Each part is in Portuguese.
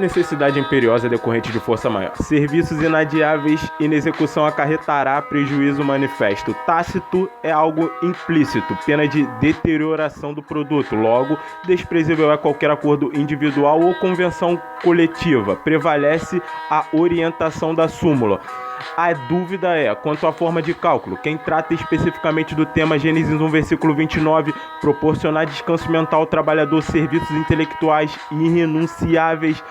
necessidade imperiosa decorrente de força maior. Serviços inadiáveis inexecução acarretará prejuízo manifesto. Tácito é algo implícito, pena de deterioração do produto. Logo, desprezível é qualquer acordo individual ou convenção coletiva. Prevalece a orientação da súmula. A dúvida é quanto à forma de cálculo. Quem trata especificamente do tema Gênesis 1, versículo 29, proporcionar descanso mental ao trabalhador, serviços intelectuais irrenunciáveis,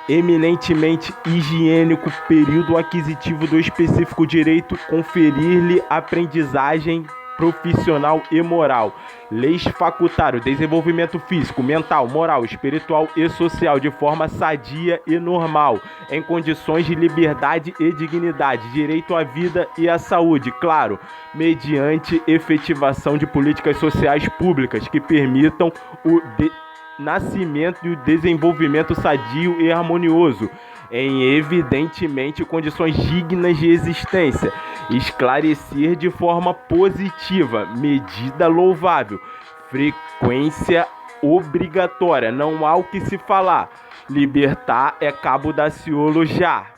eminentemente higiênico, período aquisitivo do específico direito, conferir-lhe aprendizagem profissional e moral, leis facultar o desenvolvimento físico, mental, moral, espiritual e social de forma sadia e normal, em condições de liberdade e dignidade, direito à vida e à saúde, claro, mediante efetivação de políticas sociais públicas que permitam o nascimento e o desenvolvimento sadio e harmonioso, em evidentemente condições dignas de existência, esclarecer de forma positiva, medida louvável, frequência obrigatória, não há o que se falar, libertar é cabo Daciolo já.